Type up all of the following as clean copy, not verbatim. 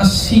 80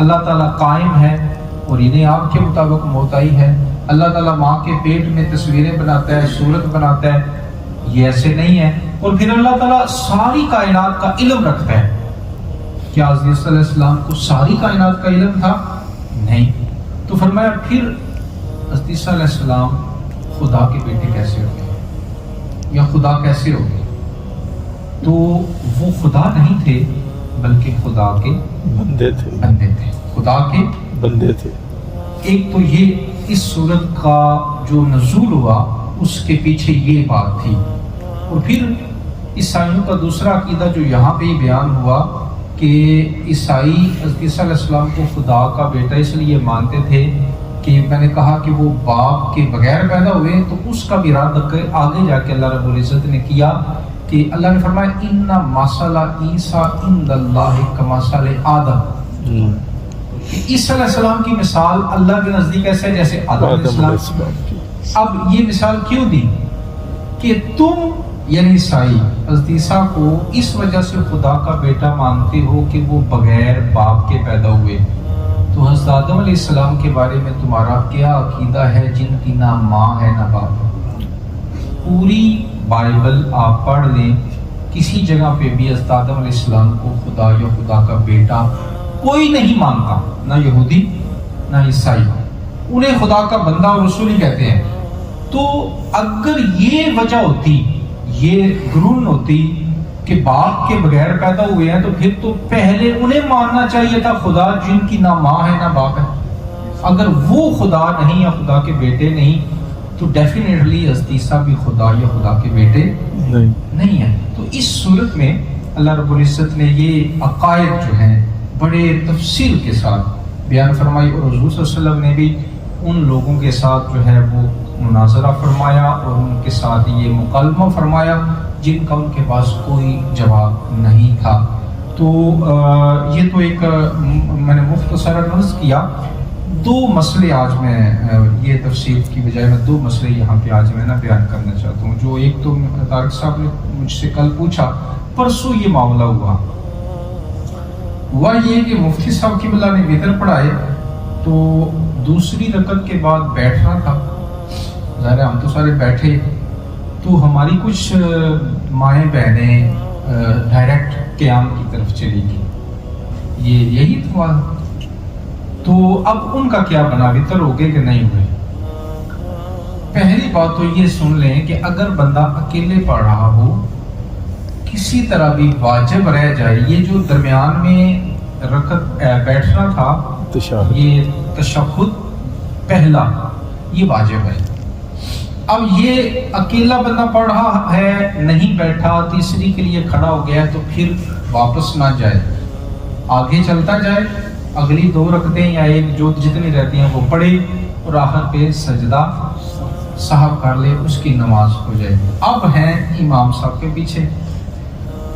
اللہ تعالیٰ قائم ہے اور انہیں آپ کے مطابق موت آئی ہے، اللہ تعالیٰ ماں کے پیٹ میں تصویریں بناتا ہے، صورت بناتا ہے، یہ ایسے نہیں ہے۔ اور پھر اللہ تعالیٰ ساری کائنات کا علم رکھتا ہے۔ کیا حضرت عیسیٰ علیہ السلام کو ساری کائنات کا علم تھا؟ نہیں۔ تو فرمایا پھر حضرت عیسیٰ علیہ السلام خدا کے بیٹے کیسے ہو گئے یا خدا کیسے ہو گئے؟ تو وہ خدا نہیں تھے بلکہ خدا کے بندے تھے، خدا کے بندے تھے۔ ایک تو یہ اس صورت کا جو نزول ہوا اس کے پیچھے یہ بات تھی، اور پھر عیسائیوں کا دوسرا عقیدہ جو یہاں پہ ہی بیان ہوا کہ عیسائی حضرت عیسیٰ علیہ السلام کو خدا کا بیٹا اس لیے مانتے تھے کہ میں نے کہا کہ وہ باپ کے بغیر پیدا ہوئے، تو اس کا بھی رد آگے جا کے اللہ رب العزت نے کیا کہ اللہ نے فرمایا ان مثل عیسیٰ عند اللہ کمثل آدم، کہ عیسیٰ علیہ السلام کی مثال اللہ کے نزدیک ایسے جیسے آدم علیہ السلام کی۔ اب یہ مثال کیوں دی کہ تم یعنی عیسائی حضرت عیسیٰ کو اس وجہ سے خدا کا بیٹا مانتے ہو کہ وہ بغیر باپ کے پیدا ہوئے، تو حضرت آدم علیہ السلام کے بارے میں تمہارا کیا عقیدہ ہے جن کی نہ ماں ہے نہ باپ؟ پوری بائبل آپ پڑھ لیں، کسی جگہ پہ بھی حضرت آدم علیہ السلام کو خدا یا خدا کا بیٹا کوئی نہیں مانتا، نہ یہودی نہ عیسائی، انہیں خدا کا بندہ اور رسول ہی کہتے ہیں۔ تو اگر یہ وجہ ہوتی، یہ گرون ہوتی کہ باپ کے بغیر پیدا ہوئے ہیں، تو پھر تو پہلے انہیں ماننا چاہیے تھا خدا جن کی نہ ماں ہے نہ باپ ہے۔ اگر وہ خدا نہیں یا خدا کے بیٹے نہیں تو ڈیفینیٹلی حضرت عیسیٰ بھی خدا یا خدا کے بیٹے نہیں ہیں۔ تو اس صورت میں اللہ رب العزت نے یہ عقائد جو ہیں بڑے تفصیل کے ساتھ بیان فرمائی، اور حضور صلی اللہ علیہ وسلم نے بھی ان لوگوں کے ساتھ جو ہے وہ مناظرہ فرمایا اور ان کے ساتھ یہ مکالمہ فرمایا جن کا ان کے پاس کوئی جواب نہیں تھا۔ تو یہ تو ایک میں نے مختصر عرض کیا۔ دو مسئلے آج میں یہ تفصیل کی بجائے میں دو مسئلے یہاں پہ آج میں بیان کرنا چاہتا ہوں۔ جو ایک تو طارق صاحب نے مجھ سے کل پوچھا، پرسوں یہ معاملہ ہوا یہ کہ مفتی صاحب کی بلا نے وطر پڑھائے تو دوسری رکعت کے بعد بیٹھنا تھا، ظاہر ہم تو سارے بیٹھے، تو ہماری کچھ مائیں بہنیں ڈائریکٹ قیام کی طرف چلی گئی، یہی تھا۔ تو اب ان کا کیا بنا، وطر ہو گئے کہ نہیں ہوئے؟ پہلی بات تو یہ سن لیں کہ اگر بندہ اکیلے پڑھ رہا ہو، کسی طرح بھی واجب رہ جائے، یہ جو درمیان میں رکعت بیٹھنا تھا، یہ تشہد پہلا، یہ واجب ہے۔ اب یہ اکیلا بندہ پڑھ رہا ہے، نہیں بیٹھا، تیسری کے لیے کھڑا ہو گیا، تو پھر واپس نہ جائے، آگے چلتا جائے، اگلی دو رکعتیں یا ایک جو جتنی رہتی ہیں وہ پڑھے، اور آخر پہ سجدہ صاحب کر لے، اس کی نماز ہو جائے۔ اب ہیں امام صاحب کے پیچھے،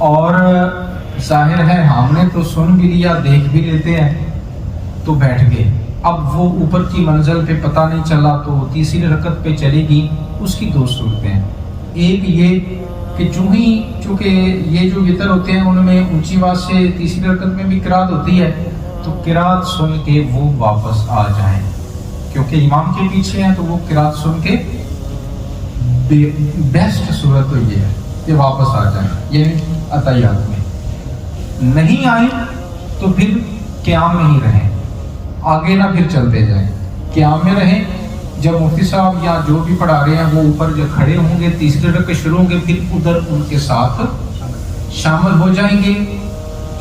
اور ظاہر ہے ہم نے تو سن بھی لیا، دیکھ بھی لیتے ہیں، تو بیٹھ گئے۔ اب وہ اوپر کی منزل پہ پتہ نہیں چلا تو تیسری رکعت پہ چلے گی۔ اس کی دو صورتیں ہیں، ایک یہ کہ چونکہ یہ جو وطر ہوتے ہیں ان میں اونچی آواز سے تیسری رکعت میں بھی قرات ہوتی ہے، تو قرات سن کے وہ واپس آ جائیں، کیونکہ امام کے پیچھے ہیں، تو وہ قرات سن کے بیسٹ صورت تو یہ ہے کہ واپس آ جائیں، یعنی عطیات میں نہیں آئیں تو پھر قیام میں ہی رہیں، آگے نہ پھر چلتے جائیں، قیام میں رہیں۔ جب مفتی صاحب یا جو بھی پڑھا رہے ہیں وہ اوپر جب کھڑے ہوں گے، تیسرے رکعت شروع ہوں گے، پھر ادھر ان کے ساتھ شامل ہو جائیں گے۔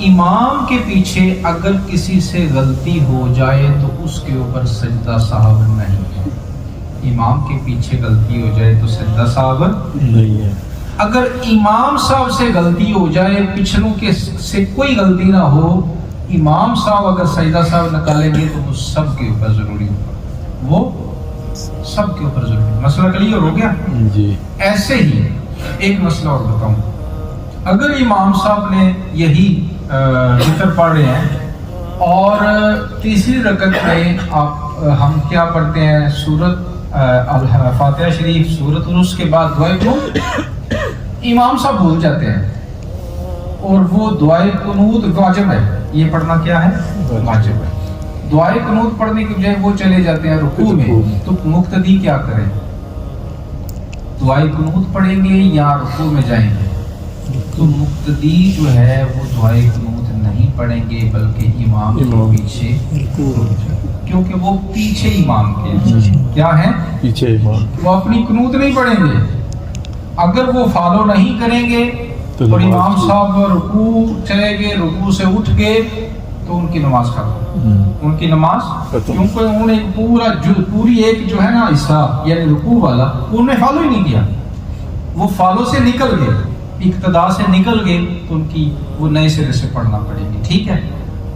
امام کے پیچھے اگر کسی سے غلطی ہو جائے تو اس کے اوپر سجدہ صاحب نہیں ہے۔ امام کے پیچھے غلطی ہو جائے تو سجدہ صاحب نہیں ہے۔ اگر امام صاحب سے غلطی ہو جائے، پچھلوں کے سے کوئی غلطی نہ ہو، امام صاحب اگر سجدہ صاحب نکالیں گے تو وہ سب کے اوپر ضروری ہوگا، وہ سب کے اوپر ضروری۔ مسئلہ کلیئر ہو گیا جی۔ ایسے ہی ایک مسئلہ اور بتاؤں، اگر امام صاحب نے یہی وطر پڑھ رہے ہیں اور تیسری رکعت میں ہم کیا پڑھتے ہیں، سورت فاتحہ شریف، سورت، اور اس کے بعد دعائے قنوت، امام صاحب بھول جاتے ہیں، اور وہ دعائے قنوت واجب ہے، یہ پڑھنا کیا ہے، واجب ہے۔ دعائے قنوت پڑھنے کے بجائے وہ چلے جاتے ہیں رکوع میں، تو مقتدی کیا کرے؟ دعائے قنوت پڑھیں گے یا رکوع میں جائیں گے؟ تو مقتدی جو ہے وہ دعائے قنوت نہیں پڑھیں گے بلکہ امام کے پیچھے، کیونکہ وہ پیچھے امام کے کیا ہے؟ پیچھے امام، وہ اپنی قنوت نہیں پڑھیں گے۔ اگر وہ فالو نہیں کریں گے اور امام صاحب رکوع چلے گئے، رکوع سے اٹھ گئے، تو ان کی نماز ختم، ان کی نماز، کیونکہ انہوں نے پوری ایک جو ہے نا حصہ یعنی رکوع والا انہوں نے فالو ہی نہیں کیا، وہ فالو سے نکل گئے، اقتداء سے نکل گئے، تو ان کی وہ نئے سرے سے پڑھنا پڑے گی، ٹھیک ہے؟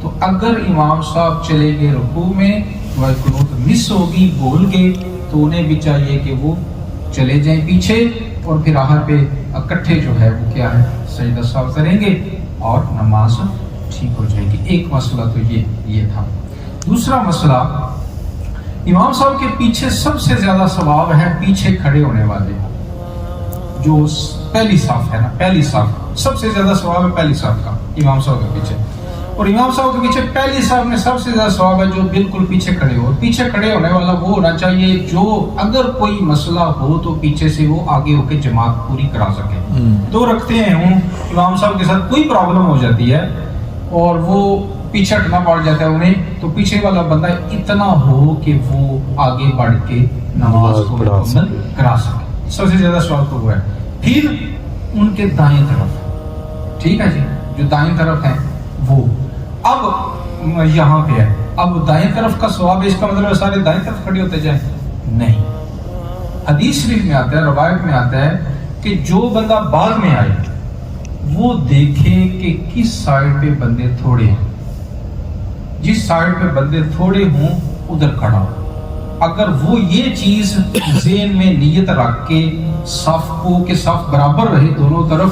تو اگر امام صاحب چلے گئے رکوع میں، دعائے قنوت مس ہوگی، بھول گئے، تو انہیں بھی چاہیے کہ وہ چلے جائیں پیچھے اور پھر آخر پہ اکٹھے جو ہے وہ کیا ہے سجدہ سہو کریں گے اور نماز ٹھیک ہو جائے گی۔ ایک مسئلہ تو یہ تھا۔ دوسرا مسئلہ، امام صاحب کے پیچھے سب سے زیادہ ثواب ہے پیچھے کھڑے ہونے والے، جو پہلی صف ہے نا، پہلی صف سب سے زیادہ ثواب ہے پہلی صف کا امام صاحب کے پیچھے، اور امام صاحب کے پیچھے پہلی صف میں سب سے زیادہ ثواب ہے جو بالکل پیچھے کھڑے ہو۔ پیچھے کھڑے ہونے والا وہ ہونا چاہیے جو اگر کوئی مسئلہ ہو تو پیچھے سے وہ آگے ہو کے جماعت پوری کرا سکے۔ دو رکھتے ہیں ہوں امام صاحب کے ساتھ کوئی پرابلم ہو جاتی ہے اور وہ پیچھے ہٹنا پڑ جاتا ہے انہیں، تو پیچھے والا بندہ اتنا ہو کہ وہ آگے بڑھ کے نماز کو مکمل کرا سکے، سب سے زیادہ ثواب تو وہ ہے۔ پھر ان کے دائیں طرف، ٹھیک ہے جی، جو دائیں طرف ہیں وہ، اب یہاں پہ ہے، اب دائیں طرف کا ثواب ہے، اس کا مطلب سارے دائیں طرف کھڑے ہوتے جائیں؟ نہیں، حدیث شریف میں آتا ہے، روایت میں آتا ہے کہ جو بندہ بعد میں آئے وہ دیکھے کہ کس سائڈ پہ بندے تھوڑے ہیں، جس سائڈ پہ بندے تھوڑے ہوں ادھر کھڑا ہو۔ اگر وہ یہ چیز ذہن میں نیت رکھ کے صف کو کہ صف برابر رہے دونوں طرف،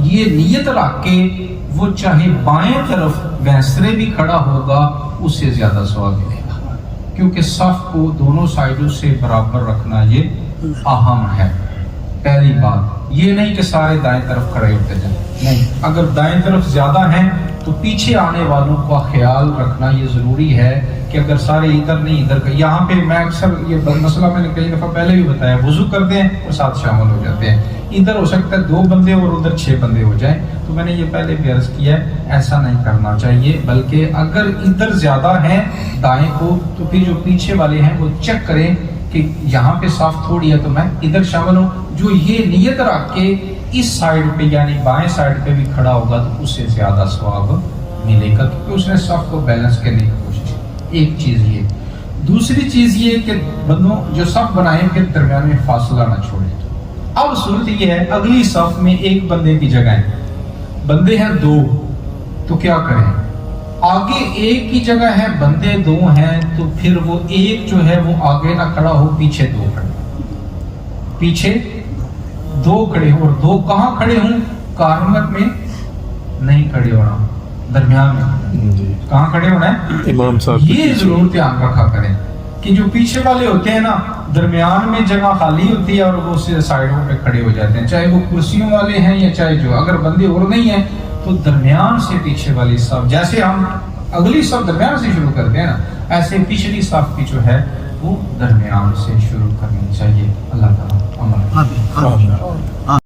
یہ نیت رکھ کے وہ چاہے بائیں طرف ویسرے بھی کھڑا ہوگا اس سے زیادہ ثواب ملے گا، کیونکہ صف کو دونوں سائڈوں سے برابر رکھنا یہ اہم ہے۔ پہلی بات یہ نہیں کہ سارے دائیں طرف کھڑے ہوتے جائیں، نہیں، اگر دائیں طرف زیادہ ہیں تو پیچھے آنے والوں کا خیال رکھنا یہ ضروری ہے کہ اگر سارے ادھر نہیں ادھر، یہاں پہ میں اکثر یہ مسئلہ میں نے کئی دفعہ پہلے بھی بتایا، وضو کرتے ہیں اور ساتھ شامل ہو جاتے ہیں، ادھر ہو سکتا ہے 2 بندے اور ادھر 6 بندے ہو جائیں، تو میں نے یہ پہلے بھی عرض کیا ہے ایسا نہیں کرنا چاہیے، بلکہ اگر ادھر زیادہ ہیں دائیں کو تو پھر جو پیچھے والے ہیں وہ چیک کریں کہ یہاں پہ صف تھوڑی ہے تو میں ادھر شامل ہوں۔ جو یہ نیت رکھ کے اس سائڈ پہ یعنی بائیں سائڈ پہ بھی کھڑا ہوگا تو اس سے زیادہ ثواب ملے گا، کیونکہ اس نے صف کو بیلنس کرنے کی کوشش کی۔ ایک چیز یہ، دوسری چیز یہ کہ بندوں جو صف بنائیں پھر درمیان میں فاصلہ نہ چھوڑیں۔ اب صورت یہ ہے اگلی صف میں ایک بندے کی جگہ ہے، بندے ہیں 2، تو کیا کریں؟ آگے ایک کی جگہ ہے، بندے 2 ہیں، تو پھر وہ ایک جو ہے وہ آگے نہ کھڑا ہو، پیچھے 2 کھڑے، پیچھے 2 کھڑے ہوں، اور 2 کہاں کھڑے ہوں؟ کارنر میں نہیں کھڑے ہونا، درمیان میں کہاں کھڑے ہونا ہے؟ امام صاحب یہ ضرور دھیان رکھا کریں کہ جو پیچھے والے ہوتے ہیں نا درمیان میں جگہ خالی ہوتی ہے اور وہ سائڈوں پہ کھڑے ہو جاتے ہیں، چاہے وہ کرسیوں والے ہیں یا چاہے جو، اگر بندے اور نہیں ہیں تو درمیان سے پیچھے والی صف، جیسے ہم اگلی صف درمیان سے شروع کرتے ہیں نا، ایسے پچھلی صف کی جو ہے وہ درمیان سے شروع کرنی چاہیے۔ اللہ تعالیٰ عمل